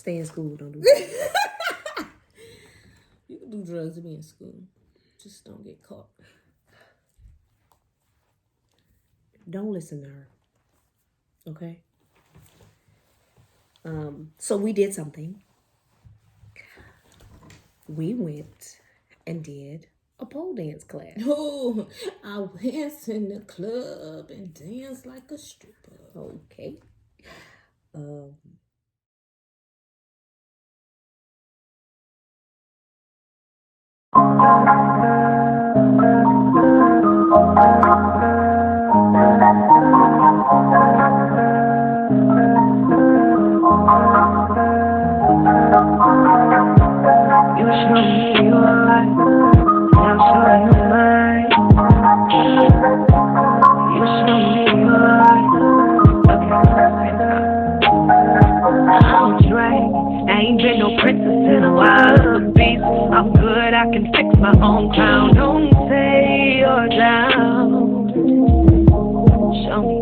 Stay in school. Don't do drugs. You can do drugs and be in school. Just don't get caught. Don't listen to her. Okay? So we did something. We went and did a pole dance class. Oh, I danced in the club and danced like a stripper. Okay. You show me you are, I'm showing you mine. You show me you are. I'm right. I ain't been no princess in a wild beast. I'm good, I can fix my own crown. Don't say you're down. Show me.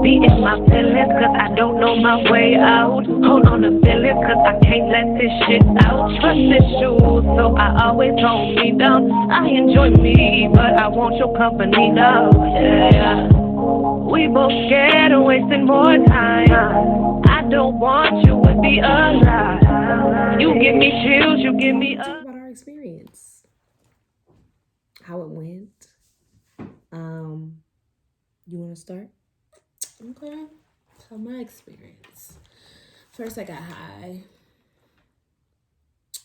Be in my feelings, cause I don't know my way out. Hold on to feelings, cause I can't let this shit out. Trust issues, so I always hold me down. I enjoy me, but I want your company now. Yeah. We both scared of wasting more time. I don't want you to be alive. You give me chills, you give me Talk about our experience. How it went. You want to start? Okay. So my experience. First I got high.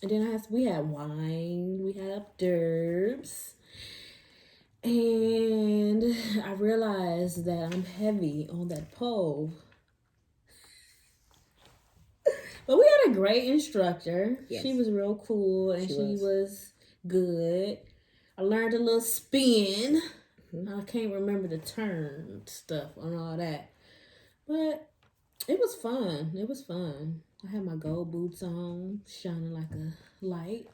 And then we had wine. We had hors d'oeuvres. And I realized that I'm heavy on that pole. But we had a great instructor. Yes. She was real cool and she was good. I learned a little spin. I can't remember the turn stuff and all that. But it was fun. It was fun. I had my gold boots on, shining like a light.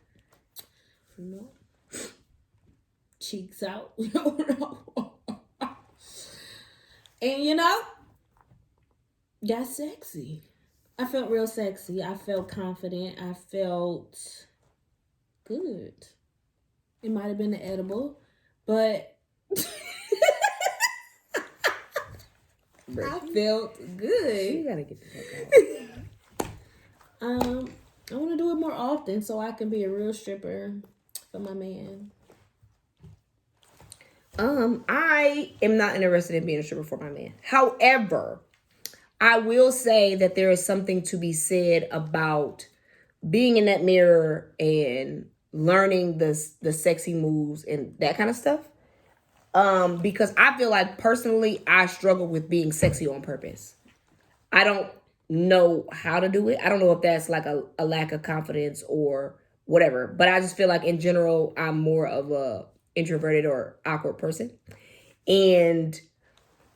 You know, cheeks out. And you know, got sexy. I felt real sexy. I felt confident. I felt good. It might have been the edible, but I felt good. You gotta get the fuck out. I want to do it more often so I can be a real stripper for my man. I am not interested in being a stripper for my man. However, I will say that there is something to be said about being in that mirror and learning the sexy moves and that kind of stuff. Because I feel like personally, I struggle with being sexy on purpose. I don't know how to do it. I don't know if that's like a lack of confidence or whatever. But I just feel like in general, I'm more of a introverted or awkward person. And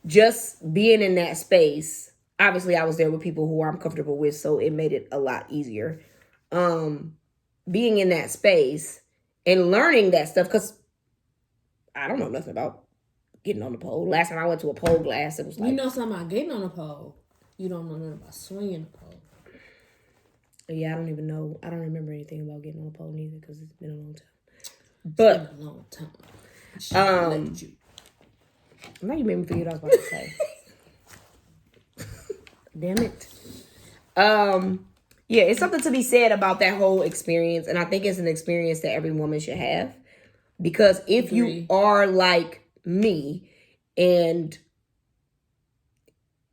just being in that space, obviously I was there with people who I'm comfortable with, so it made it a lot easier. Being in that space and learning that stuff, because I don't know nothing about getting on the pole. Last time I went to a pole class, it was like... You know something about getting on the pole. You don't know nothing about swinging the pole. Yeah, I don't even know. I don't remember anything about getting on the pole neither because it's been a long time. But it's been a long time. Now you made me forget what I was about to say. Damn it. Yeah, it's something to be said about that whole experience, and I think it's an experience that every woman should have. Because if you are like me and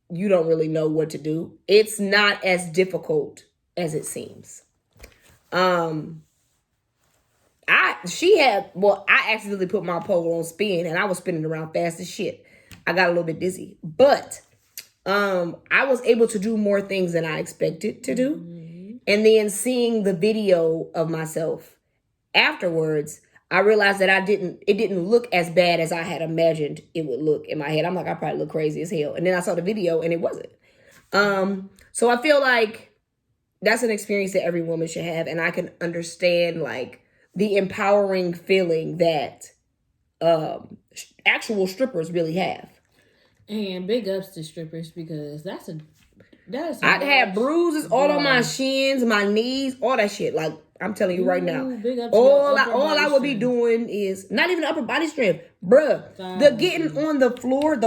you don't really know what to do, it's not as difficult as it seems. I accidentally put my pole on spin and I was spinning around fast as shit. I got a little bit dizzy, but I was able to do more things than I expected to do. Mm-hmm. And then seeing the video of myself afterwards, I realized that it didn't look as bad as I had imagined it would look in my head. I'm like, I probably look crazy as hell. And then I saw the video and it wasn't. So I feel like that's an experience that every woman should have. And I can understand like the empowering feeling that actual strippers really have. And big ups to strippers because I had bruises all on my shins, my knees, all that shit. Like, I'm telling you right now, all I would be doing is not even upper body strength, bruh. The getting on the floor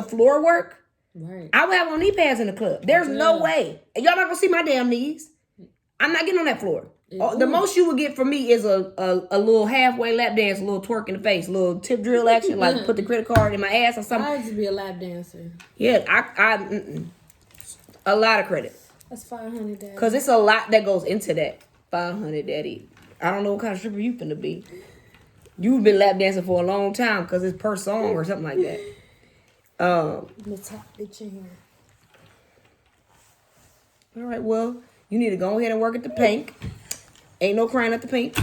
work. Right. I would have on knee pads in the club. There's no way. Y'all not gonna see my damn knees. I'm not getting on that floor. The most you would get from me is a little halfway lap dance, a little twerk in the face, a little tip drill action, like put the credit card in my ass or something. I used to be a lap dancer. Yeah, a lot of credit. That's 500, Daddy. Because it's a lot that goes into that. 500, Daddy. I don't know what kind of stripper you finna be. You've been lap dancing for a long time because it's per song or something like that. The top bitch in here. All right, well, you need to go ahead and work at the pink. Ain't no crying at the pink.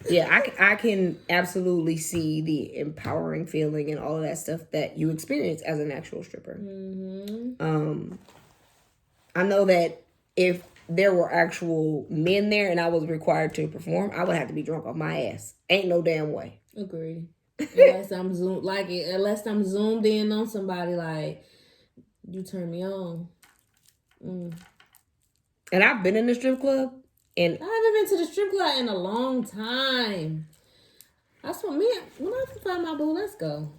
Yeah, I can absolutely see the empowering feeling and all of that stuff that you experience as an actual stripper. Mm-hmm. I know that if there were actual men there and I was required to perform, I would have to be drunk off my ass. Ain't no damn way. Agree. Unless I'm zoomed in on somebody, like, you turn me on. And I've been in the strip club. And I haven't been to the strip club in a long time. That's what me. When I find my boo, let's go.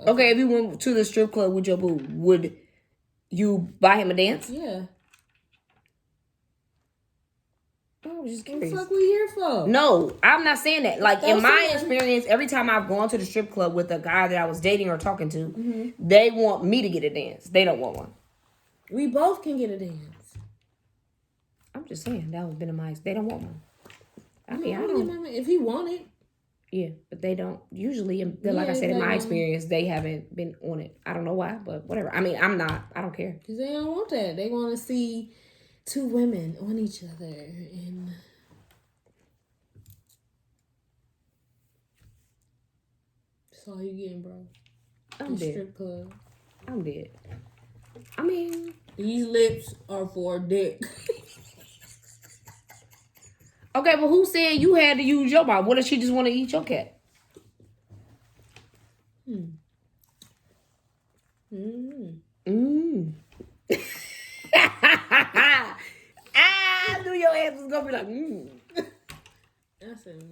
Okay, if you went to the strip club with your boo, would you buy him a dance? Yeah. I was just curious. What the fuck we here for? No, I'm not saying that. Like, in my experience, every time I've gone to the strip club with a guy that I was dating or talking to, they want me to get a dance. They don't want one. We both can get a dance. I'm just saying, that was been in my they don't want one. I mean, I don't. If he wanted. Yeah, but they don't. Usually, like I said, in my experience, they haven't been on it. I don't know why, but whatever. I mean, I'm not. I don't care. Because they don't want that. They want to see two women on each other. And that's all you getting, bro. I'm dead. Strip club. I'm dead. I mean, these lips are for dick. Okay, but who said you had to use your mouth? What if she just want to eat your cat? I knew your ass was gonna be like, I said,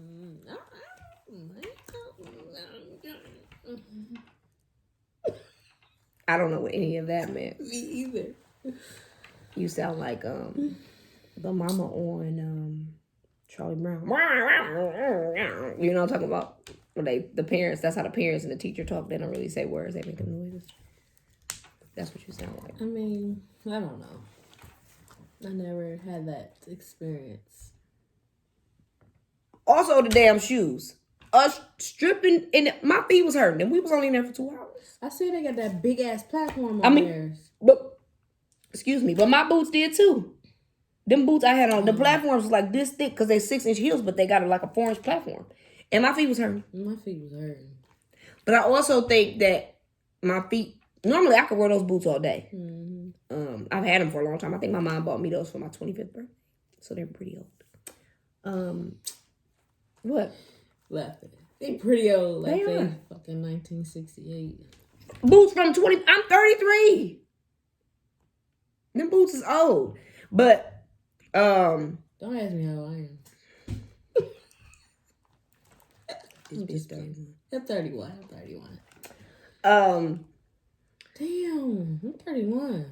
I don't know what any of that meant. Me either. You sound like the mama on Charlie Brown. You know what I'm talking about? When the parents, that's how the parents and the teacher talk. They don't really say words. They make them noises. That's what you sound like. I mean, I don't know. I never had that experience. Also, the damn shoes. Us stripping, and my feet was hurting, and we was only in there for 2 hours. I see they got that big ass platform on theirs. But excuse me, but my boots did too. Them boots I had on, the platforms was like this thick because they 6-inch heels, but they got like a 4-inch platform, and my feet was hurting. My feet was hurting. But I also think that my feet. Normally, I could wear those boots all day. I've had them for a long time. I think my mom bought me those for my 25th birthday, so they're pretty old. What? Laughing. They pretty old. Like they fucking 1968. Boots from 20. I'm 33. Them boots is old, but don't ask me how I am. I'm just 31. I'm 31. Damn, I'm 31.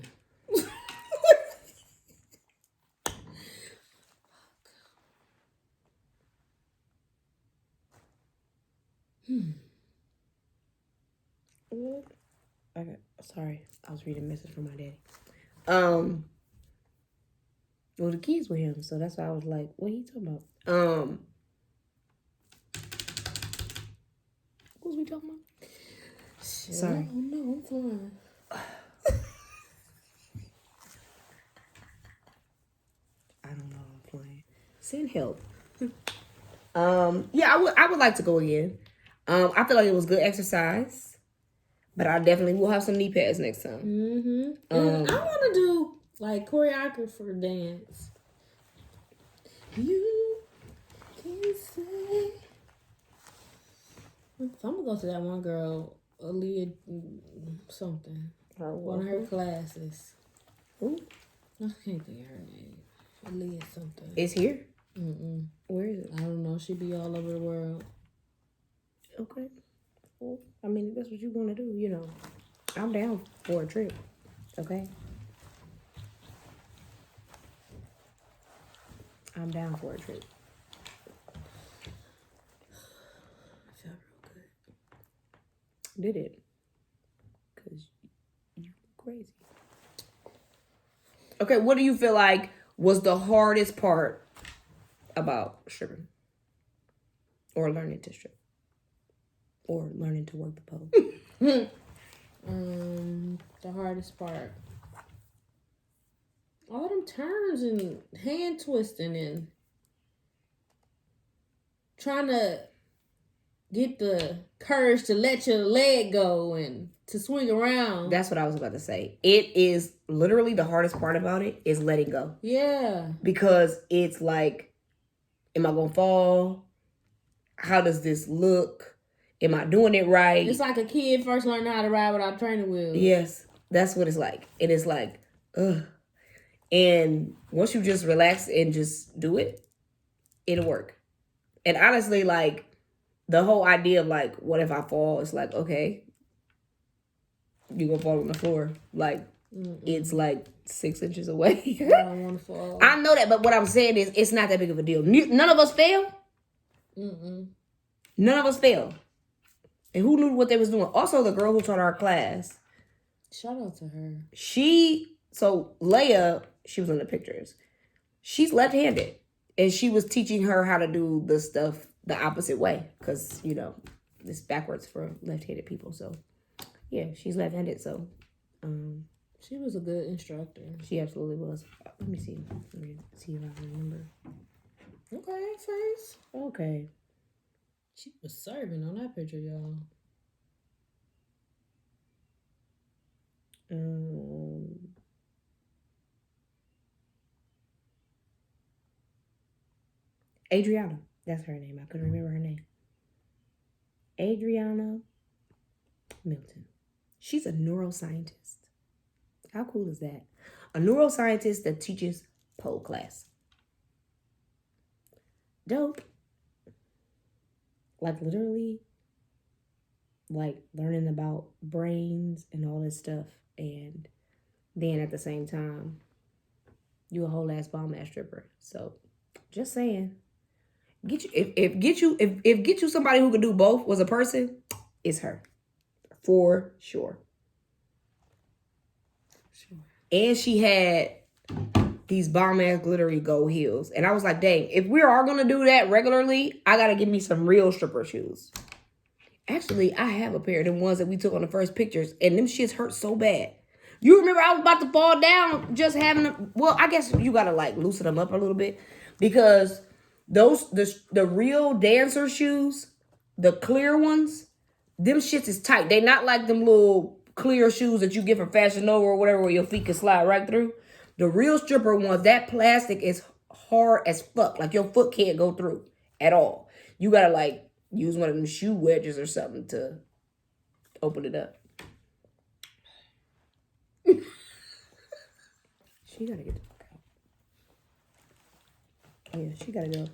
Sorry, I was reading a message from my daddy. Well, the kids were him, so that's why I was like, what are you talking about? What was we talking about? Shit, Sorry. Oh no, I'm fine. I don't know. I'm playing. Send help. Yeah, I would like to go again. I feel like it was good exercise, but I definitely will have some knee pads next time. I want to do like choreographer dance. You can say. I'm gonna go to that one girl Aaliyah something. One of her classes. Who? I can't think of her name. Aaliyah something. It's here? Mm-mm. Where is it? I don't know. She be all over the world. Okay. Well, I mean, if that's what you want to do, you know, I'm down for a trip. Okay? I'm down for a trip. I felt real good. Did it? Because you crazy. Okay, what do you feel like was the hardest part about stripping? Or learning to strip? Or learning to work the pole? The hardest part. All them turns and hand twisting and trying to get the courage to let your leg go and to swing around. That's what I was about to say. It is literally the hardest part about it is letting go. Yeah. Because it's like, am I going to fall? How does this look? Am I doing it right? It's like a kid first learning how to ride without training wheels. Yes, that's what it's like. It is like, ugh. And once you just relax and just do it, it'll work. And honestly, like, the whole idea of, like, what if I fall? It's like, okay, you're going to fall on the floor. Like, it's like 6 inches away. I don't want to fall. I know that, but what I'm saying is it's not that big of a deal. None of us fail. None of us fail. And who knew what they was doing? Also, the girl who taught our class. Shout out to her. So Leia, she was in the pictures. She's left-handed. And she was teaching her how to do the stuff the opposite way. Because, you know, it's backwards for left-handed people. So, yeah, she's left-handed. So, she was a good instructor. She absolutely was. Let me see. Let me see if I can remember. Okay, face. Okay. She was serving on that picture, y'all. Adriana. That's her name. I couldn't remember her name. Adriana Milton. She's a neuroscientist. How cool is that? A neuroscientist that teaches pole class. Dope. Like literally, like learning about brains and all this stuff. And then at the same time, you a whole ass bomb ass stripper. So just saying. Get you somebody who can do both was a person, it's her. For sure. And she had these bomb ass glittery gold heels. And I was like, dang, if we are gonna do that regularly, I gotta give me some real stripper shoes. Actually, I have a pair of them ones that we took on the first pictures, and them shits hurt so bad. You remember I was about to fall down just having them. Well, I guess you gotta like loosen them up a little bit because the real dancer shoes, the clear ones, them shits is tight. They not like them little clear shoes that you get from Fashion Nova or whatever where your feet can slide right through. The real stripper ones, that plastic is hard as fuck. Like your foot can't go through at all. You gotta like use one of them shoe wedges or something to open it up. She gotta get the fuck out. Yeah, she gotta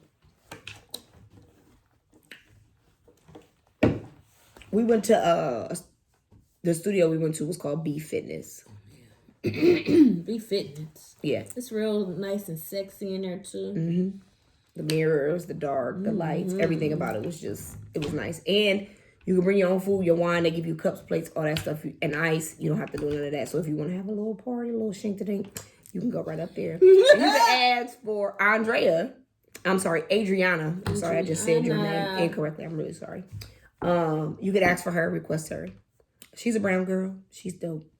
go. We went to the studio we went to was called B Fitness. Be Fitness. Yeah. It's real nice and sexy in there too. The mirrors, the dark, the lights, everything about it was nice. And you can bring your own food, your wine, they give you cups, plates, all that stuff, and ice. You don't have to do none of that. So if you want to have a little party, a little shink-a-dink, you can go right up there. And you can ask for Adriana. I'm sorry, I just said your name incorrectly. I'm really sorry. You could ask for her, request her. She's a brown girl. She's dope.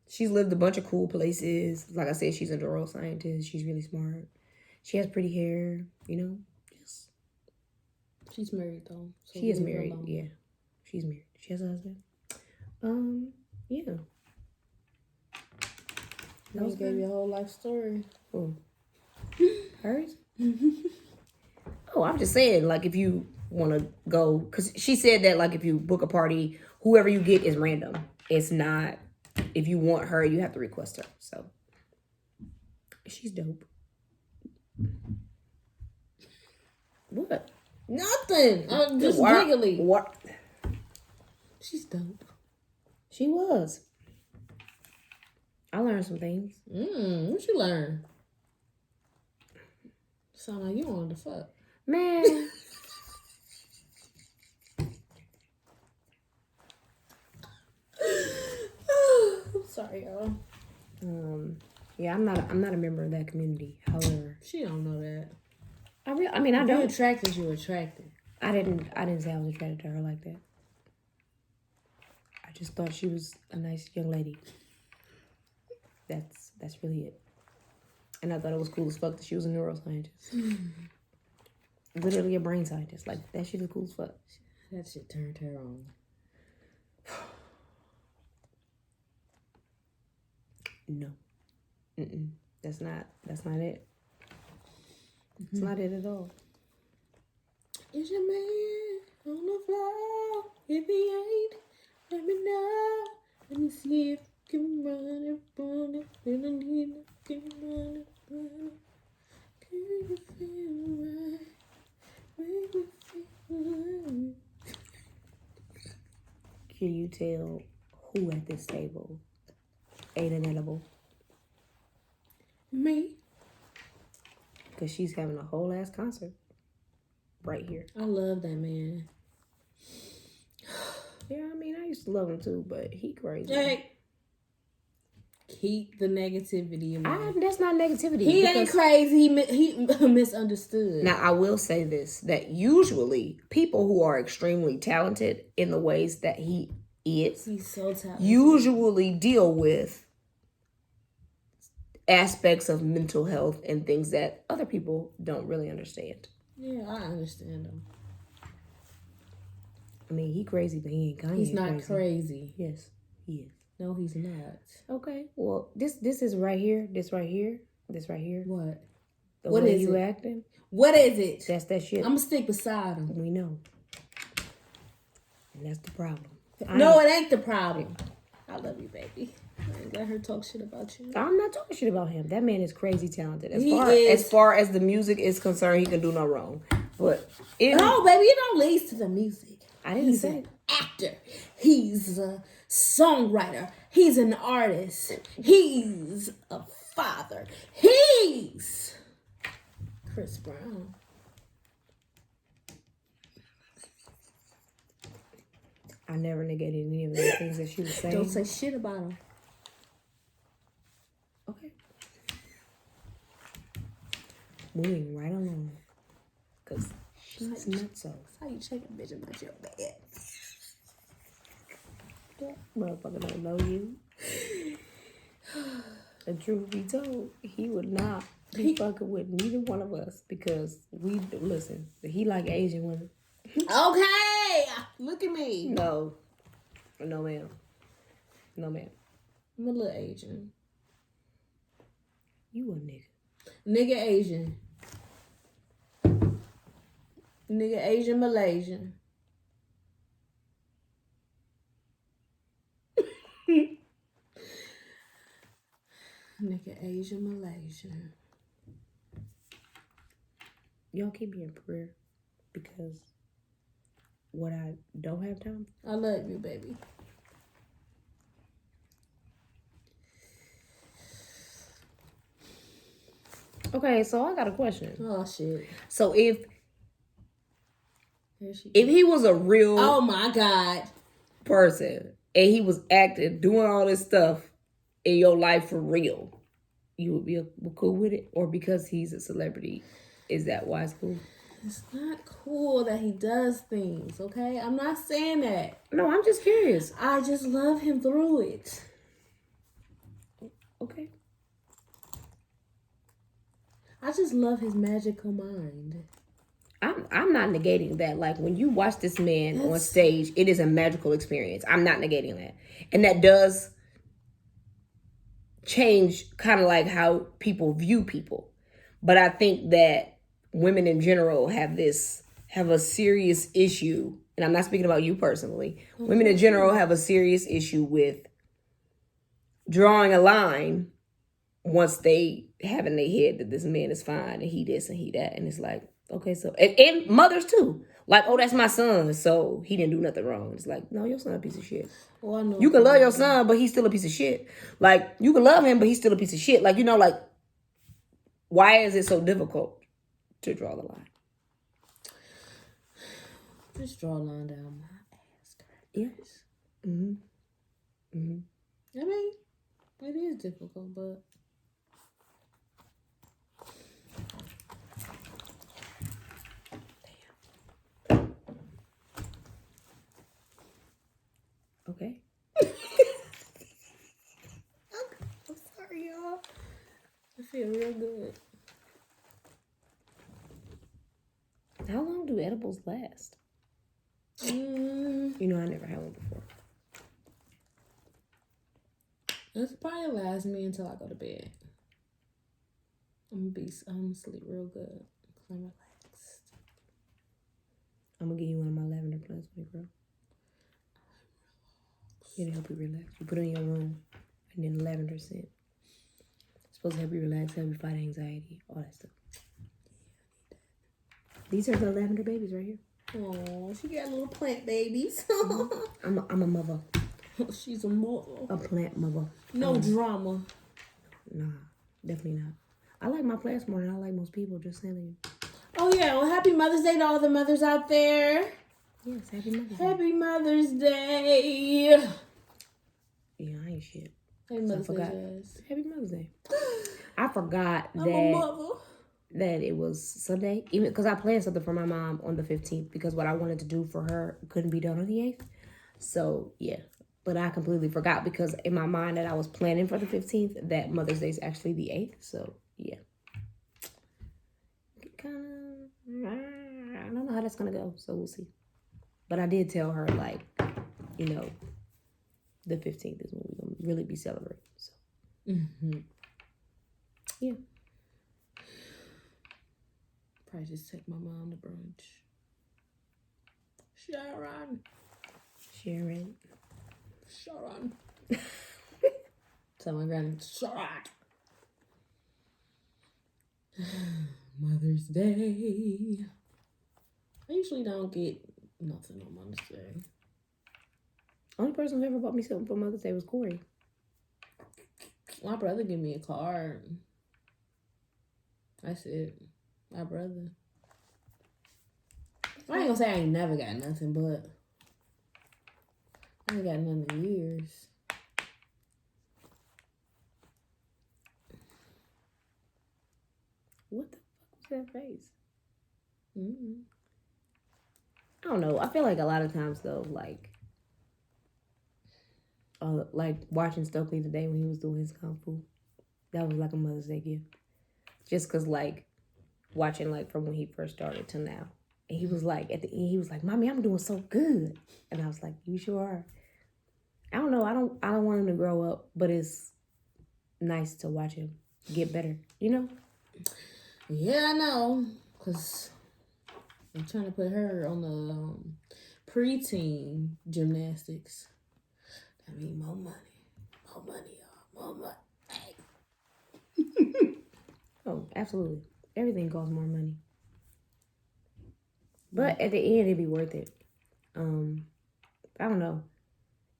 She's lived a bunch of cool places. Like I said, she's a neuroscientist. She's really smart. She has pretty hair, you know. Just she's married though. So she is married. Yeah, she's married. She has a husband. Yeah. That was gave you a whole life story. Oh. Hers? Oh, I'm just saying, like if you want to go, because she said that like if you book a party, whoever you get is random. It's not, if you want her, you have to request her. So she's dope. What? Nothing. I'm just giggling. What? She's dope. She was. I learned some things. What you learn? Sound like you wanted to fuck. Man. I'm sorry, y'all. Yeah, I'm not a member of that community. However, she don't know that. I mean, I don't. You attracted, you attracted. I didn't say I was attracted to her like that. I just thought she was a nice young lady. That's really it. And I thought it was cool as fuck that she was a neuroscientist. Literally a brain scientist. Like, that shit is cool as fuck. That shit turned her on. No. That's not it. It's not it at all. Is your man on the floor? If he ain't, let me know. Let me see if you can run it. When I need it, can run it. Can you feel right? Make me feel right. Can you tell who at this table ate an edible? Me. Because she's having a whole ass concert right here. I love that man. Yeah, I mean, I used to love him too, but he crazy. Hey, keep the negativity in mind. That's not negativity. He ain't crazy. He misunderstood. Now, I will say this, that usually people who are extremely talented in the ways that he is, he's so talented, usually deal with aspects of mental health and things that other people don't really understand. Yeah, I understand him. I mean, he crazy, but he ain't Kanye. He's not crazy. Yes, he is. No, he's not. Okay, well, this is right here. This right here. What? The what way is you it? acting. What is it? That's that shit. I'm gonna stick beside him. We know. And that's the problem. No, it ain't the problem. I love you, baby. I ain't let her talk shit about you. I'm not talking shit about him. That man is crazy talented. As Is. far as the music is concerned, he can do no wrong. But no, baby, it don't lead to the music. I didn't say an actor. He's a songwriter. He's an artist. He's a father. He's Chris Brown. I never negated any of the things that she was saying. Don't say shit about him. Okay. Moving right along. Because she's not so. That's how you check a bitch about your bed. That motherfucker don't know you. The truth be told, he would not be fucking with neither one of us because we listen. He like Asian women. Okay, look at me. No, ma'am. No, ma'am. I'm a little Asian. You a nigga. Nigga Asian. Nigga Asian Malaysian. Nigga Asian Malaysian. Y'all keep me in prayer because what I don't have time. I love you, baby. Okay, so I got a question. Oh shit. So if he was a real oh my God person and he was acting, doing all this stuff in your life for real, you would be cool with it? Or because he's a celebrity, is that why it's cool? It's not cool that he does things, okay? I'm not saying that. No, I'm just curious. I just love him through it. Okay. I just love his magical mind. I'm not negating that. Like, when you watch this man on stage, it is a magical experience. I'm not negating that. And that does change kind of like how people view people. But I think that women in general have have a serious issue, and I'm not speaking about you personally, women in general have a serious issue with drawing a line once they have in their head that this man is fine and he this and he that. And it's like, okay, so, and mothers too. Like, oh, that's my son, so he didn't do nothing wrong. It's like, no, your son a piece of shit. Well, I know you can love your son, but he's still a piece of shit. Like, you can love him, but he's still a piece of shit. Like, like, why is it so difficult to draw the line? Just draw a line down my ass. Yes. Mm-hmm. Mm-hmm. I mean, it is difficult, but... Okay. I'm sorry, y'all. I feel real good. How long do edibles last? I never had one before. It's probably last me until I go to bed. I'm gonna sleep real good. I'm relaxed. I'm gonna give you one of my lavender plants, my girl. It'll help you relax. You put it in your room, and then the lavender scent. It's supposed to help you relax, help you fight anxiety, all that stuff. These are the lavender babies right here. Oh, she got little plant babies. I'm a mother. She's a mother. A plant mother. No drama. Nah, definitely not. I like my plants more than I like most people, just saying. Oh, yeah. Well, happy Mother's Day to all the mothers out there. Yes, happy Mother's Day. Happy Mother's Day. Yeah, I ain't shit. Happy Mother's Day. Happy Mother's Day. I forgot I'm a mother. That it was Sunday, even because I planned something for my mom on the 15th because what I wanted to do for her couldn't be done on the 8th. So, yeah. But I completely forgot because in my mind that I was planning for the 15th, that Mother's Day is actually the 8th. So, yeah. I don't know how that's going to go, so we'll see. But I did tell her, like, the 15th is when we're going to really be celebrating. So, yeah. Probably just take my mom to brunch. Sharon. Tell my granny, Sharon. Mother's Day. I usually don't get nothing on Mother's Day. Only person who ever bought me something for Mother's Day was Corey. My brother gave me a card. That's it. My brother. I ain't gonna say I ain't never got nothing, but I ain't got nothing in years. What the fuck was that face? I don't know. I feel like a lot of times though, like watching Stokely today when he was doing his kung fu, that was like a Mother's Day gift. Just cause like watching like from when he first started to now. And he was like, at the end, he was like, "Mommy, I'm doing so good." And I was like, "You sure are." I don't know. I don't want him to grow up, but it's nice to watch him get better, Yeah, I know. Because I'm trying to put her on the preteen gymnastics. I mean, more money. More money, y'all. More money. Oh, absolutely. Everything costs more money. But at the end, it'd be worth it. I don't know.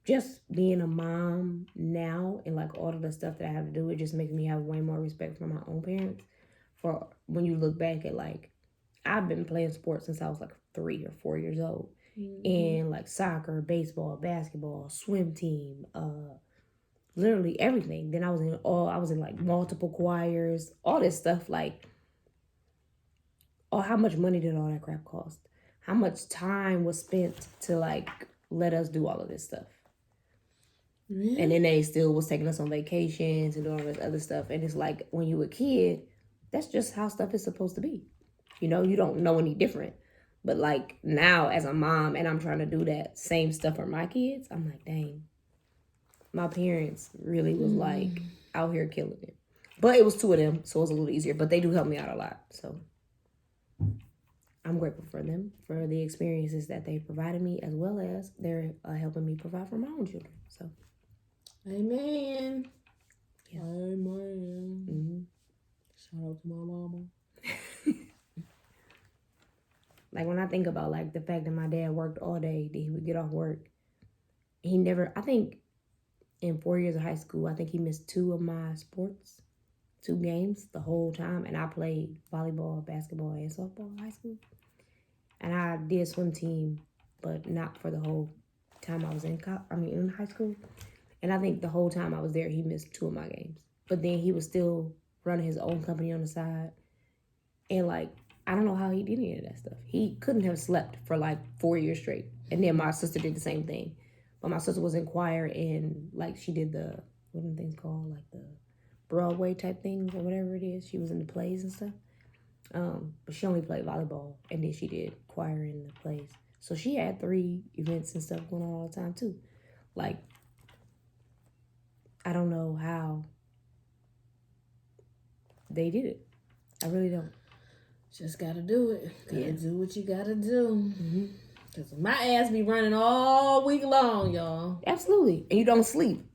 Just being a mom now and like all of the stuff that I have to do, it just makes me have way more respect for my own parents. For when you look back at like, I've been playing sports since I was like 3 or 4 years old. And like soccer, baseball, basketball, swim team, literally everything. Then I was in like multiple choirs, all this stuff. Like, how much money did all that crap cost? How much time was spent to like let us do all of this stuff? Really? And then they still was taking us on vacations and doing all this other stuff. And it's like when you were a kid, that's just how stuff is supposed to be. You don't know any different. But like now as a mom and I'm trying to do that same stuff for my kids, I'm like, dang. My parents really was like out here killing it. But it was 2 of them, so it was a little easier. But they do help me out a lot. So I'm grateful for them, for the experiences that they provided me, as well as they're helping me provide for my own children. So, amen. Yeah. Amen. Mm-hmm. Shout out to my mama. Like when I think about like the fact that my dad worked all day, that he would get off work. He never, I think in 4 years of high school, I think he missed 2 of my sports, 2 games the whole time. And I played volleyball, basketball, and softball in high school. And I did swim team, but not for the whole time I was in high school. And I think the whole time I was there, he missed 2 of my games. But then he was still running his own company on the side. And like, I don't know how he did any of that stuff. He couldn't have slept for like 4 years straight. And then my sister did the same thing. But my sister was in choir and like she did the, what are the things called? Like the Broadway type things or whatever it is. She was in the plays and stuff. But she only played volleyball and then she did choir in the plays. So she had 3 events and stuff going on all the time too. Like, I don't know how they did it. I really don't. Just gotta do it. Gotta do what you gotta do. Because my ass be running all week long, y'all. Absolutely. And you don't sleep.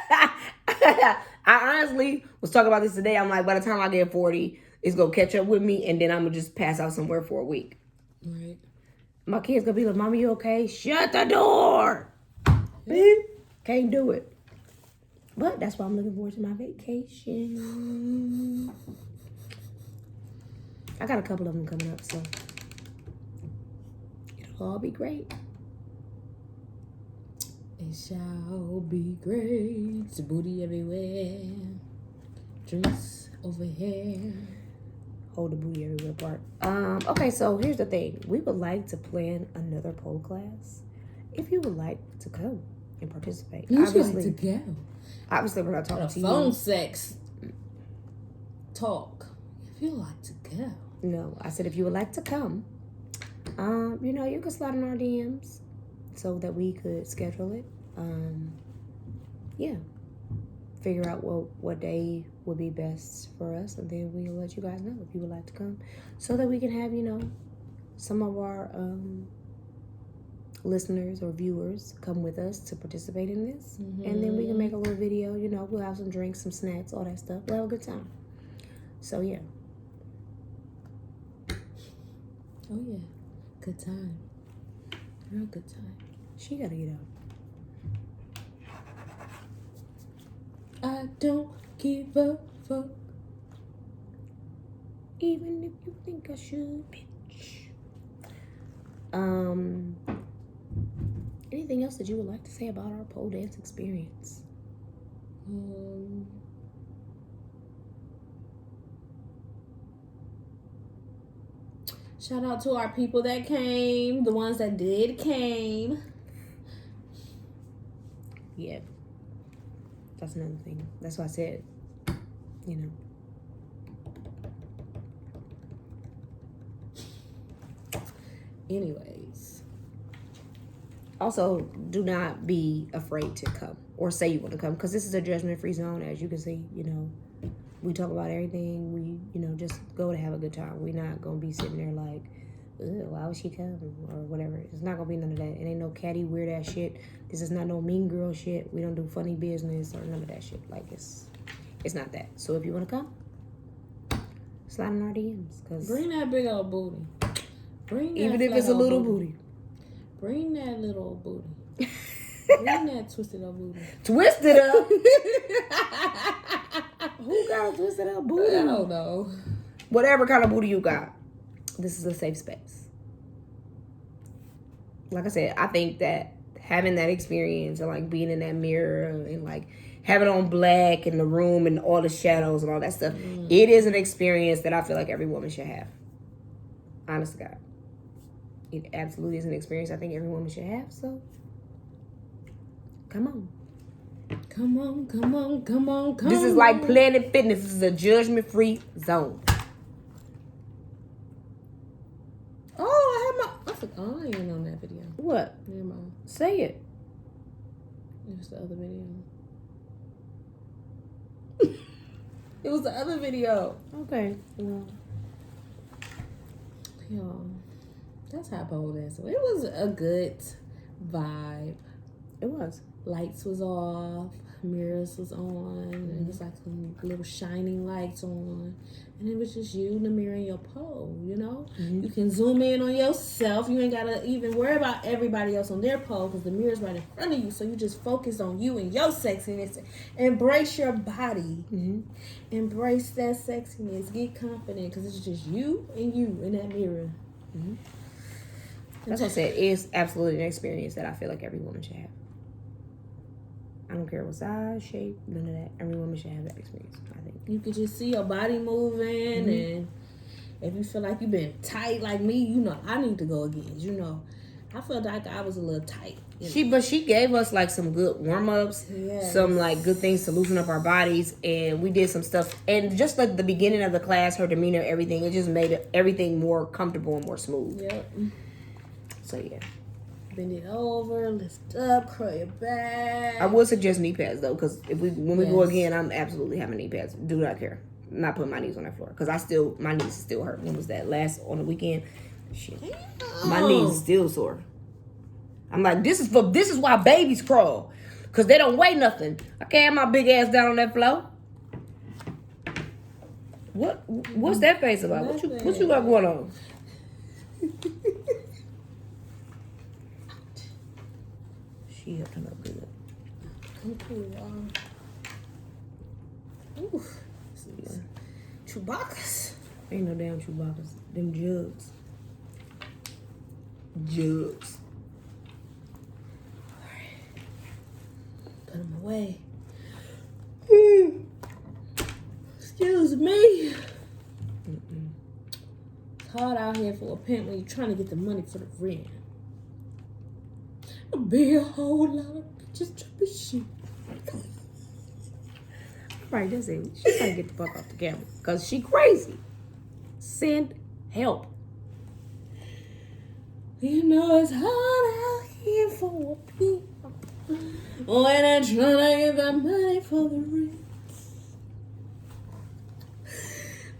I honestly was talking about this today. I'm like, by the time I get 40, it's going to catch up with me. And then I'm going to just pass out somewhere for a week. Right. My kids going to be like, Mommy, you okay? Shut the door. Can't do it. But that's why I'm looking forward to my vacation. I got a couple of them coming up, so it'll all be great. It shall be great. It's booty everywhere. Drinks over here. Hold the booty everywhere part. Okay, so here's the thing. We would like to plan another pole class. If you would like to come and participate. Obviously, like to go. Obviously, we're not talking to you. Phone sex talk. If you like to go. No, I said if you would like to come, you can slide in our DMs so that we could schedule it. Figure out what day would be best for us, and then we'll let you guys know if you would like to come, so that we can have some of our listeners or viewers come with us to participate in this, and then we can make a little video. We'll have some drinks, some snacks, all that stuff. We'll have a good time. So yeah. Oh yeah, good time. Real good time. She gotta get out. I don't give a fuck. Even if you think I should, bitch. Anything else that you would like to say about our pole dance experience? Shout out to our people that came, the ones that did came. Yeah. That's another thing. That's why I said, Anyways. Also, do not be afraid to come or say you want to come, because this is a judgment-free zone. As you can see, we talk about everything. We, just go to have a good time. We're not going to be sitting there like, why would she come or whatever. It's not going to be none of that. It ain't no catty, weird-ass shit. This is not no mean girl shit. We don't do funny business or none of that shit. Like, it's not that. So if you want to come, slide in our DMs. Bring that big old booty. Even if it's a little booty. Bring that little booty. Bring that twisted up booty. Twisted up? Who got a twisted up booty? I don't know. Whatever kind of booty you got, this is a safe space. Like I said, I think that having that experience and like being in that mirror and like having on black in the room and all the shadows and all that stuff, it is an experience that I feel like every woman should have. Honest to God. It absolutely is an experience I think every woman should have. So, come on. Come on, come on, come on, come on. This is like Planet Fitness. This is a judgment-free zone. I ain't on that video. What? Never mind. Say it. It was the other video. It was the other video. Okay. Well. Y'all. That's how pole dancing. It was a good vibe. It was. Lights was off, mirrors was on, and it was like some little shining lights on. And it was just you in the mirror and your pole, you know? You can zoom in on yourself. You ain't got to even worry about everybody else on their pole because the mirror's right in front of you. So you just focus on you and your sexiness. Embrace your body. Embrace that sexiness. Get confident because it's just you and you in that mirror. That's what I said. It's absolutely an experience that I feel like every woman should have. I don't care what size, shape, none of that. Every woman should have that experience, I think. You could just see your body moving, and if you feel like you've been tight like me, you know, I need to go again. You know, I felt like I was a little tight. But she gave us like some good warm-ups, some like good things to loosen up our bodies, and we did some stuff. And just like the beginning of the class, her demeanor, everything, it just made everything more comfortable and more smooth. Yep. So yeah. Bend it over, lift up, curl your back. I would suggest knee pads though, because when we go again, I'm absolutely having knee pads. Do not care. I'm not putting my knees on that floor because my knees still hurt. When was that on the weekend? Shit, my knees still sore. I'm like, this is why babies crawl, because they don't weigh nothing. I can't have my big ass down on that floor. What's that face about? What you got going on? She helped him up good. I'm cool, y'all. Ooh. Yeah. Chewbacca's. Ain't no damn Chewbacca's. Them jugs. Jugs. Alright. Put them away. Excuse me. It's hard out here for a pimp when you're trying to get the money for the rent. Be a whole lot of bitches jumping shit. Right, that's it. She gotta get the fuck off the camera. Because she crazy. Send help. You know it's hard out here for people when they're trying to get the money for the rent.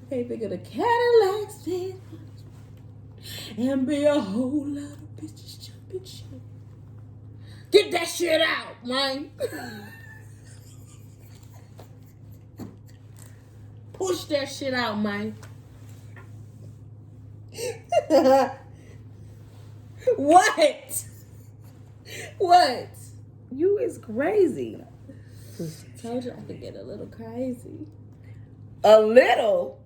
They think of the Cadillacs that and be a whole lot of bitches jumping shit. Get that shit out, man. Push that shit out, man. What? What? You is crazy. Told you I could get a little crazy. A little?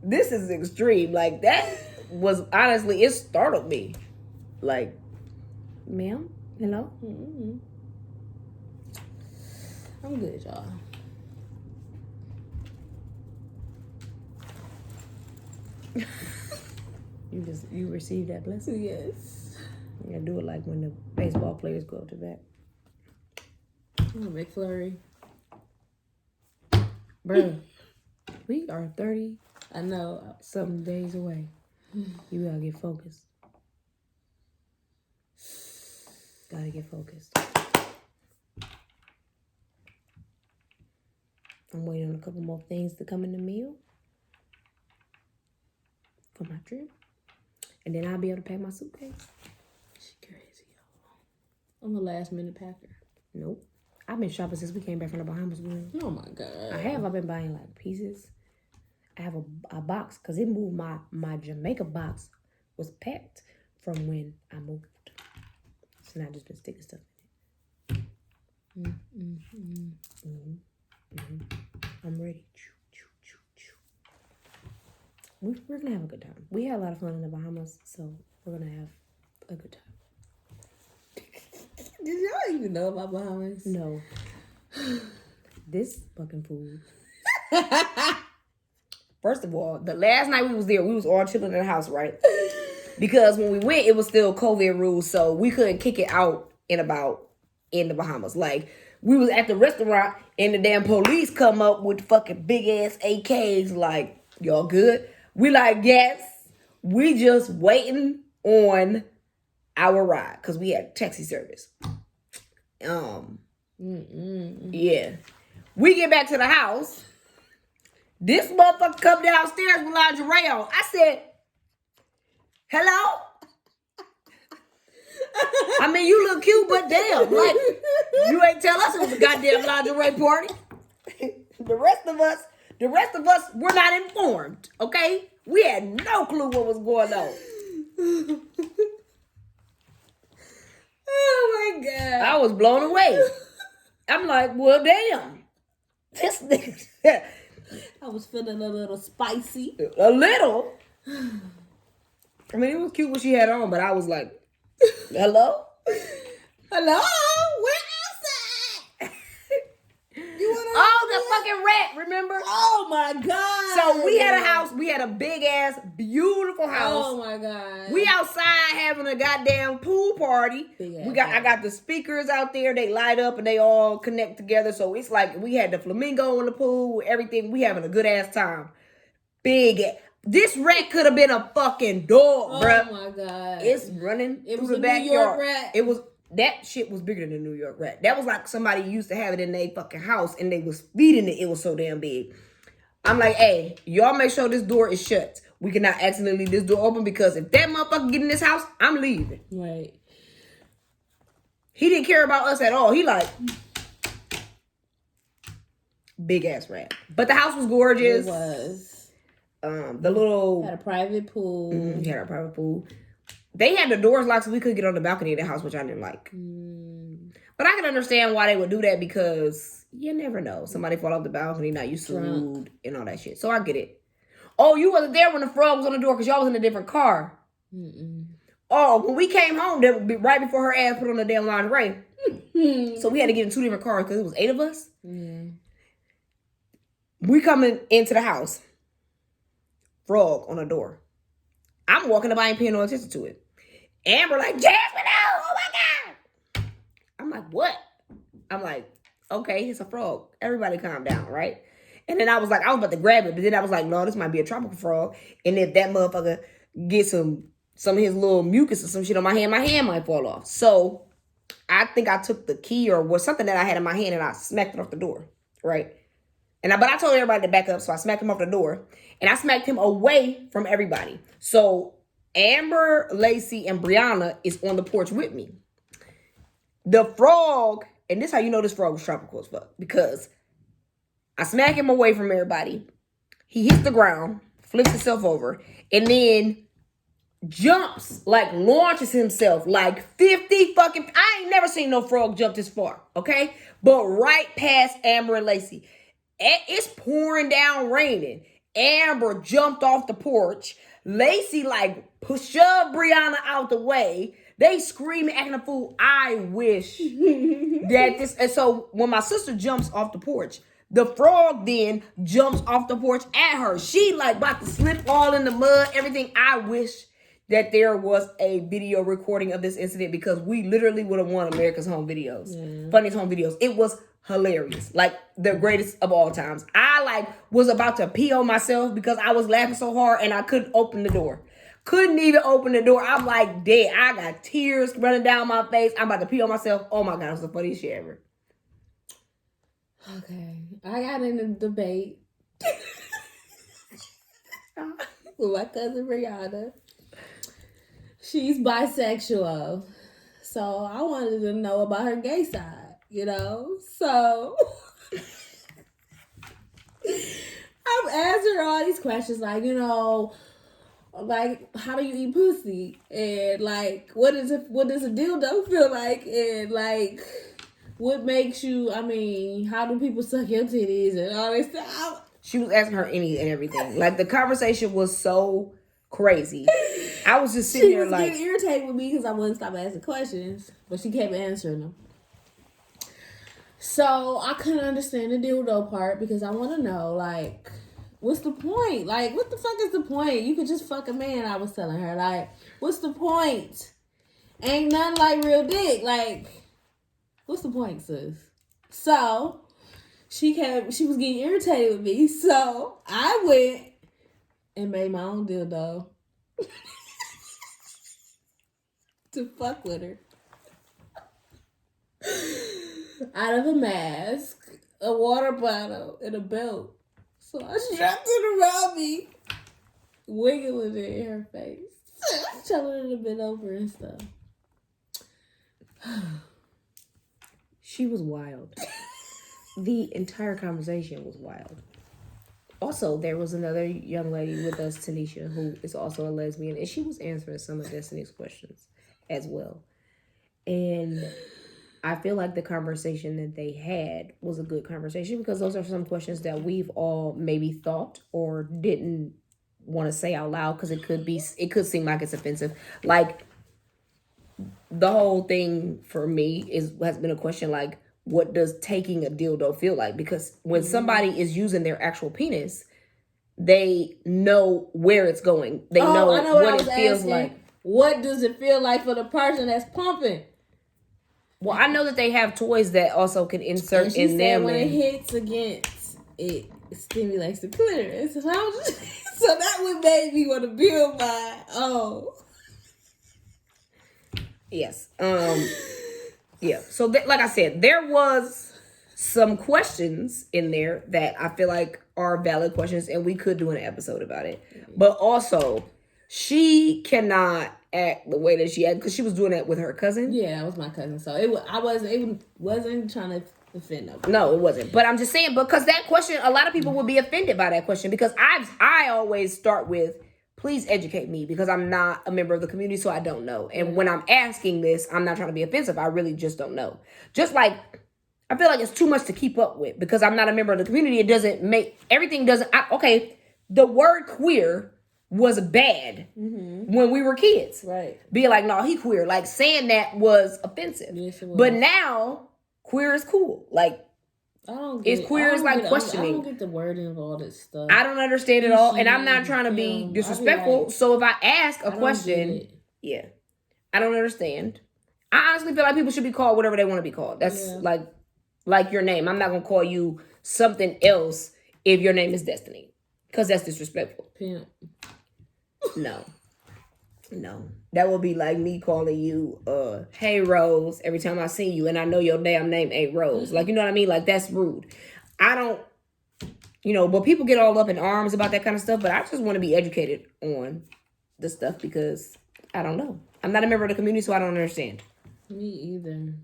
This is extreme. Like, that was, honestly, it startled me. Like, ma'am? Hello? Mm-hmm. I'm good, y'all. You received that blessing? Yes. You gotta do it like when the baseball players go up to bat. McFlurry. Bro, we are 30. I know. Something days away. You gotta get focused. Gotta get focused. I'm waiting on a couple more things to come in the mail for my trip. And then I'll be able to pack my suitcase. She crazy, y'all. I'm a last minute packer. Nope. I've been shopping since we came back from the Bahamas. Oh my God. I've been buying like pieces. I have a box because it moved. My Jamaica box was packed from when I moved. So now I just been sticking stuff in it. I'm ready. We're gonna have a good time. We had a lot of fun in the Bahamas, so we're gonna have a good time. Did y'all even know about Bahamas? No. This fucking food. First of all, the last night we was there, we was all chilling in the house, right? Because when we went, it was still COVID rules, so we couldn't kick it out in the Bahamas. Like, we was at the restaurant and the damn police come up with fucking big ass AKs like, y'all good? We like, yes. We just waiting on our ride because we had taxi service. Yeah. We get back to the house. This motherfucker come downstairs with lingerie on. I said, hello? I mean, you look cute, but damn, like, you ain't tell us it was a goddamn lingerie party. The rest of us were not informed, okay? We had no clue what was going on. Oh my God. I was blown away. I'm like, well, damn. This nigga. I was feeling a little spicy. A little. I mean, it was cute what she had on, but I was like, hello? Hello? We're outside. You want to? Oh, the fucking rat, remember? Oh my God. So we had a house. We had a big ass, beautiful house. Oh my God. We outside having a goddamn pool party. I got the speakers out there. They light up and they all connect together. So it's like we had the flamingo in the pool, everything. We having a good ass time. Big. This rat could have been a fucking dog, bruh. Oh my God. It's running through the backyard. New York rat. That shit was bigger than the New York rat. That was like somebody used to have it in their fucking house and they was feeding it. It was so damn big. I'm like, hey, y'all make sure this door is shut. We cannot accidentally leave this door open because if that motherfucker get in this house, I'm leaving. Right. He didn't care about us at all. He like, big ass rat. But the house was gorgeous. It was. The little... Had a private pool. He had a private pool. They had the doors locked so we could get on the balcony of the house, which I didn't like. But I can understand why they would do that because you never know. Somebody fall off the balcony, not used to food and all that shit. So I get it. Oh, you wasn't there when the frog was on the door because y'all was in a different car. Oh, when we came home, that would be right before her ass put on the damn lingerie. So we had to get in 2 different cars because it was 8 of us. We coming into the house. Frog on the door. I'm walking up, I ain't paying no attention to it. Amber like, Jazmine, oh my God. I'm like, what? I'm like, okay, it's a frog. Everybody calm down, right? And then I was about to grab it, but then I was like, no, this might be a tropical frog. And if that motherfucker gets some of his little mucus or some shit on my hand might fall off. So I think I took the key or something that I had in my hand and I smacked it off the door, right? But I told everybody to back up, so I smacked him off the door. And I smacked him away from everybody. So Amber, Lacey, and Brianna is on the porch with me. The frog, and this is how you know this frog was tropical as fuck. Because I smack him away from everybody. He hits the ground, flips himself over, and then jumps, like launches himself like 50 fucking... I ain't never seen no frog jump this far, okay? But right past Amber and Lacey. It's pouring down raining. Amber jumped off the porch. Lacey shoved Brianna out the way. They screaming, acting a fool. I wish that this... And so when my sister jumps off the porch, the frog then jumps off the porch at her. She about to slip all in the mud, everything. I wish that there was a video recording of this incident because we literally would have won America's Home Videos. Funniest Home Videos. It was hilarious. The greatest of all times. I was about to pee on myself because I was laughing so hard and I couldn't open the door. Couldn't even open the door. I'm dead. I got tears running down my face. I'm about to pee on myself. Oh my God, it was the funniest shit ever. Okay. I got in a debate with my cousin Brianna. She's bisexual. So I wanted to know about her gay side. So I'm asking her all these questions, how do you eat pussy, and what does a dildo feel like, and what makes you? How do people suck your titties and all this stuff? She was asking her any and everything. The conversation was so crazy. I was just sitting there She was getting irritated with me because I wouldn't stop asking questions, but she kept answering them. So I couldn't understand the dildo part because I want to know, what's the point? What the fuck is the point? You could just fuck a man, I was telling her. What's the point? Ain't nothing like real dick. What's the point, sis? So she was getting irritated with me. So I went and made my own dildo to fuck with her. Out of a mask, a water bottle, and a belt. So I strapped it around me, wiggling it in her face, telling her to bend over and stuff. She was wild. The entire conversation was wild. Also, there was another young lady with us, Tanisha, who is also a lesbian, and she was answering some of Destiny's questions as well. And I feel like the conversation that they had was a good conversation because those are some questions that we've all maybe thought or didn't want to say out loud because it could seem like it's offensive. Like, the whole thing for me has been a question like, what does taking a dildo feel like? Because when somebody is using their actual penis, they know where it's going. They know what it feels like. What does it feel like for the person that's pumping? Well, I know that they have toys that also can insert in them. When it hits against it stimulates the clitoris. So that would make me want to build my own. Yes. Yeah. So like I said, there was some questions in there that I feel like are valid questions, and we could do an episode about it. But also, she cannot act the way that she acted because she was doing that with her cousin. Yeah, it was my cousin. So it wasn't trying to offend nobody. No, it wasn't. But I'm just saying, because that question, a lot of people would be offended by that question because I always start with, please educate me because I'm not a member of the community, so I don't know. And when I'm asking this, I'm not trying to be offensive. I really just don't know. Just like, I feel like it's too much to keep up with because I'm not a member of the community. It doesn't make, okay, the word queer was bad when we were kids. Right. Being like, no, he queer. Like, saying that was offensive. Yes, it was. But now, queer is cool. Like, queer is like questioning. I don't get the wording of all this stuff. I don't understand it all, and I'm not trying to be disrespectful. Like, so if I ask a question, I don't understand. I honestly feel like people should be called whatever they want to be called. That's like your name. I'm not gonna call you something else if your name is Destiny, because that's disrespectful. Pimp. No, that would be like me calling you, hey Rose, every time I see you, and I know your damn name ain't Rose. Like, you know what I mean? Like, that's rude. I don't, but people get all up in arms about that kind of stuff, but I just want to be educated on the stuff because I don't know. I'm not a member of the community, so I don't understand. Me either.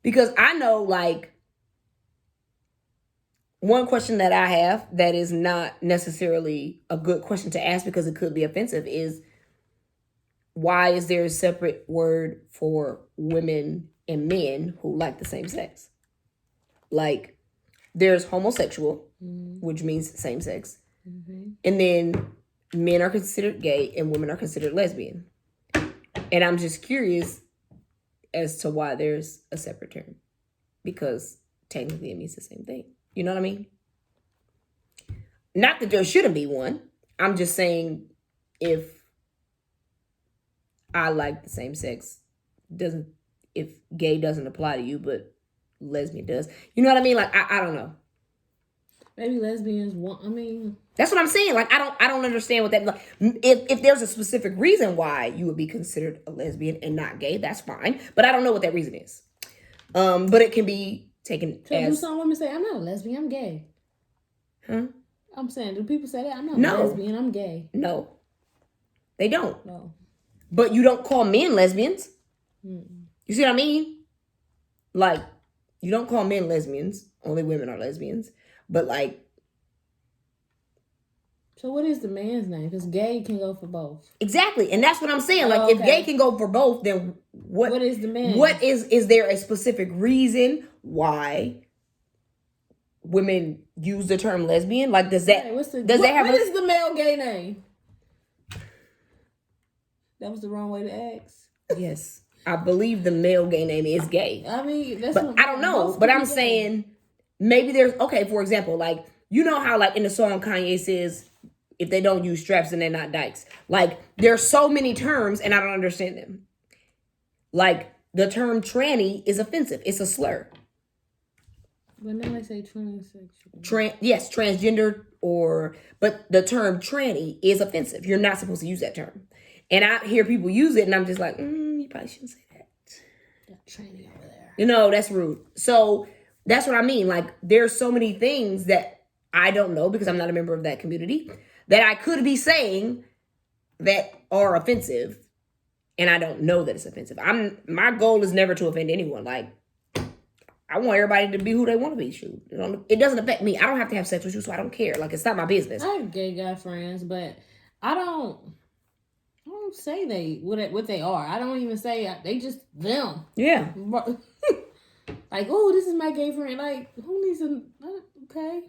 Because I know, like, one question that I have that is not necessarily a good question to ask because it could be offensive is, why is there a separate word for women and men who like the same sex? Like, there's homosexual, which means same sex. Mm-hmm. And then men are considered gay and women are considered lesbian. And I'm just curious as to why there's a separate term. Because technically it means the same thing. You know what I mean? Not that there shouldn't be one. I'm just saying, if I like the same sex, if gay doesn't apply to you, but lesbian does. You know what I mean? Like, I don't know. Maybe lesbians want, that's what I'm saying. Like, I don't understand what that, like, if there's a specific reason why you would be considered a lesbian and not gay, that's fine. But I don't know what that reason is. But it can be taken as. Do some women say, I'm not a lesbian, I'm gay? Huh? I'm saying, do people say that? I'm not a lesbian, I'm gay. No. They don't. No. But you don't call men lesbians. Mm-mm. You see what I mean? Like, you don't call men lesbians. Only women are lesbians. But, like... So what is the man's name? Because gay can go for both. Exactly. And that's what I'm saying. Like, if gay can go for both, then what is the man? What is there a specific reason why women use the term lesbian? Like, does that... What is the male gay name? That was the wrong way to ask. Yes. I believe the male gay name is gay. That's but I don't know. But I'm saying maybe there's, okay, for example, like, you know how, like, in the song Kanye says, if they don't use straps, then they're not dykes. Like, there's so many terms and I don't understand them. Like, the term tranny is offensive. It's a slur. But now they say transsexual. Yes, transgender but the term tranny is offensive. You're not supposed to use that term. And I hear people use it, and I'm just like, you probably shouldn't say that. That tranny over there. That's rude. So that's what I mean. Like, there's so many things that I don't know because I'm not a member of that community that I could be saying that are offensive. and I don't know that it's offensive. My goal is never to offend anyone. Like, I want everybody to be who they want to be. Shoot, it doesn't affect me. I don't have to have sex with you, so I don't care. Like, it's not my business. I have gay guy friends, but I don't say what they are. I don't even say they just them. Yeah. Like, oh, this is my gay friend. Like, who needs a okay?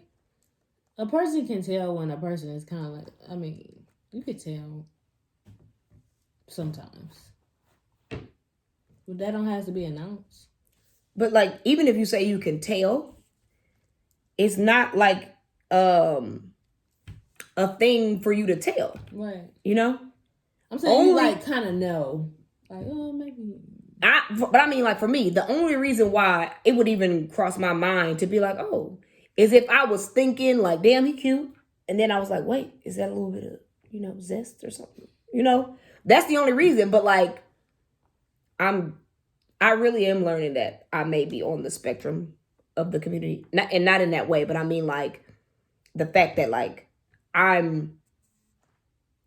A person can tell when a person is kind of like. I mean, you could tell sometimes, but that don't have to be announced. But like, even if you say you can tell, it's not like a thing for you to tell. Right. You know? I'm saying you like kind of know. Like, oh, maybe. But I mean, like, for me, the only reason why it would even cross my mind to be like, oh, is if I was thinking like, damn, he cute. And then I was like, wait, is that a little bit of, zest or something? That's the only reason. But like, I really am learning that I may be on the spectrum of the community. Not in that way, but I mean, like, the fact that, like,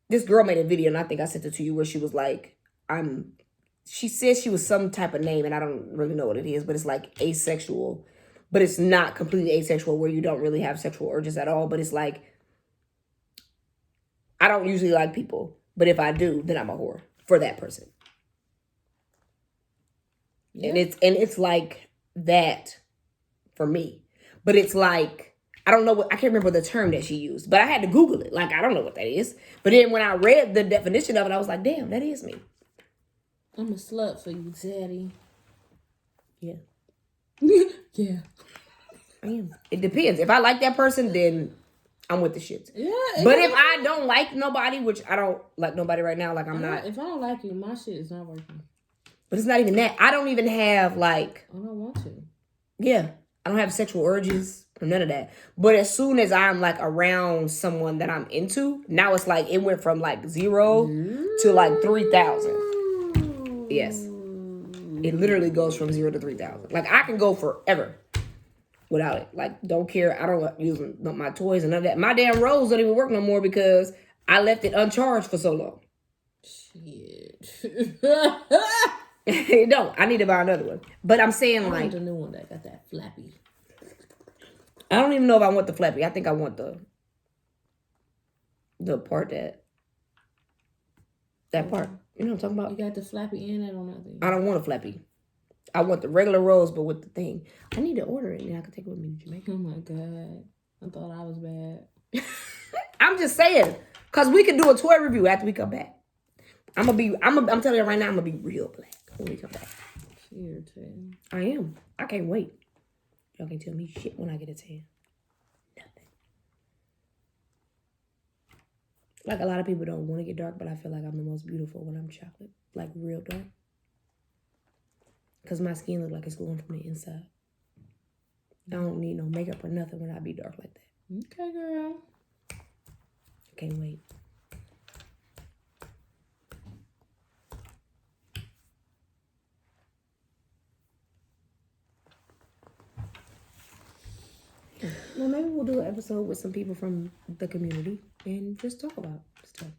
this girl made a video, and I think I sent it to you, where she was like, she says she was some type of name, and I don't really know what it is, but it's like asexual, but it's not completely asexual where you don't really have sexual urges at all. But it's like, I don't usually like people, but if I do, then I'm a whore for that person. Yeah. And it's like that for me, but it's like, I don't know I can't remember the term that she used, but I had to Google it. Like, I don't know what that is. But then when I read the definition of it, I was like, damn, that is me. I'm a slut for you, daddy. Yeah. Yeah. I am. It depends. If I like that person, then I'm with the shits. Yeah. But if I don't like nobody, which I don't like nobody right now, like, I'm not. If I don't like you, my shit is not working. But it's not even that. I don't even have, like. I don't want to. Yeah. I don't have sexual urges or none of that. But as soon as I'm, like, around someone that I'm into, now it's like, it went from, like, 0 to, like, 3,000. Yes. It literally goes from 0 to 3,000. Like, I can go forever without it. Like, don't care. I don't use my toys and none of that. My damn Rose don't even work no more because I left it uncharged for so long. Shit. It don't. I need to buy another one. But I'm saying, I like, want the new one that got that flappy. I don't even know if I want the flappy. I think I want the part that part. You know what I'm talking about? You got the flappy and that on that thing. I don't want a flappy. I want the regular Rose, but with the thing. I need to order it and then I can take it with me to Jamaica. Oh my God. I thought I was bad. I'm just saying. Because we can do a toy review after we come back. I'm telling you right now, I'm going to be real black when we come back. Cheers, man. I am. I can't wait. Y'all can't tell me shit when I get a tan. Nothing. Like, a lot of people don't want to get dark, but I feel like I'm the most beautiful when I'm chocolate. Like, real dark. Because my skin look like it's glowing from the inside. I don't need no makeup or nothing when I be dark like that. Okay, girl. I can't wait. Well, maybe we'll do an episode with some people from the community and just talk about stuff.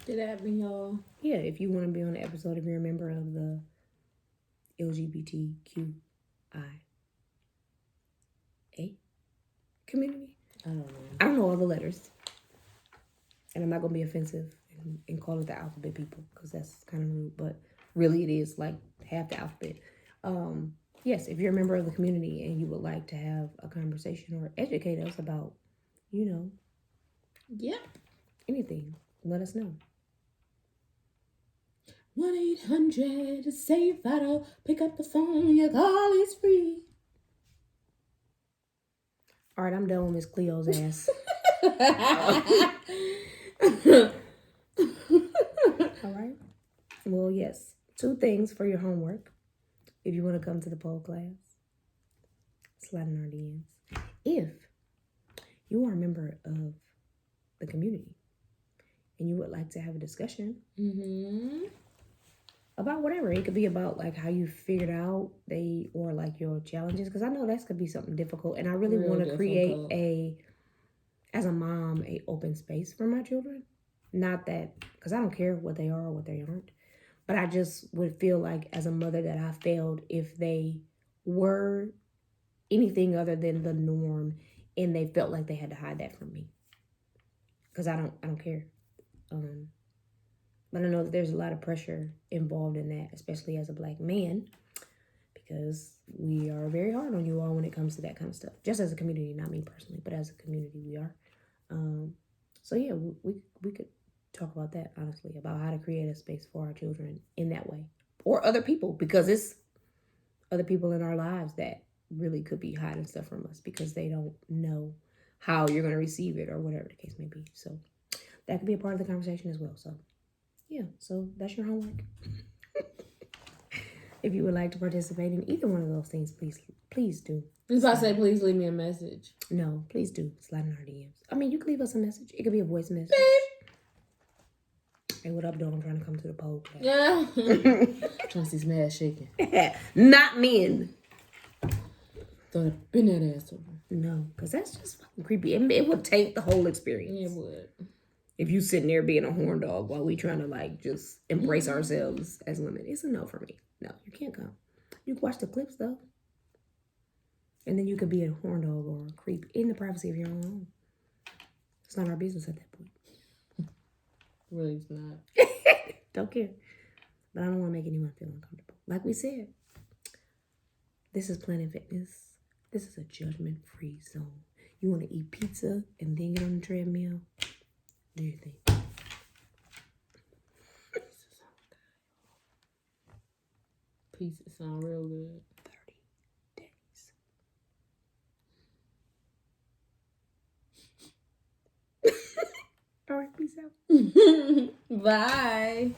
Did that mean y'all? Yeah, if you want to be on the episode, if you're a member of the LGBTQIA community. I don't know. I don't know all the letters. And I'm not going to be offensive and call it the alphabet people because that's kind of rude. But really it is like half the alphabet. Yes, if you're a member of the community and you would like to have a conversation or educate us about, anything, let us know. 1-800-SAVE-VITAL. Pick up the phone. Your call is free. All right, I'm done with Miss Cleo's ass. All right. Well, yes. 2 things for your homework. If you want to come to the pole class, slide in our DMs. If you are a member of the community and you would like to have a discussion about whatever, it could be about like how you figured out or like your challenges, because I know that could be something difficult, and I really want to create as a mom, a open space for my children. Not that, because I don't care what they are or what they aren't. But I just would feel like as a mother that I failed if they were anything other than the norm and they felt like they had to hide that from me. Because I don't care. But I know that there's a lot of pressure involved in that, especially as a Black man, because we are very hard on you all when it comes to that kind of stuff. Just as a community, not me personally, but as a community, we are. So yeah, we could talk about that, honestly, about how to create a space for our children in that way. Or other people, because it's other people in our lives that really could be hiding stuff from us because they don't know how you're going to receive it or whatever the case may be. So that could be a part of the conversation as well. So yeah, so that's your homework. If you would like to participate in either one of those things, please do. If I say please leave me a message. No, please do. Slide in our DMs. I mean, you can leave us a message. It could be a voice message. Hey, what up, dog? I'm trying to come to the pole. Yeah. Trying to see some ass shaking. Not men. Throw that pin that ass over. No, because that's just fucking creepy. It would taint the whole experience. Yeah, it would. If you sitting there being a horn dog while we trying to like just embrace ourselves as women, it's a no for me. No, you can't come. You can watch the clips though. And then you could be a horn dog or a creep in the privacy of your own home. It's not our business at that point. Really, it's not. Don't care. But I don't want to make anyone feel uncomfortable. Like we said, this is Planet Fitness. This is a judgment-free zone. You want to eat pizza and then get on the treadmill? Do your thing. Pizza sound real good. 30 days. All right, peace out. Bye.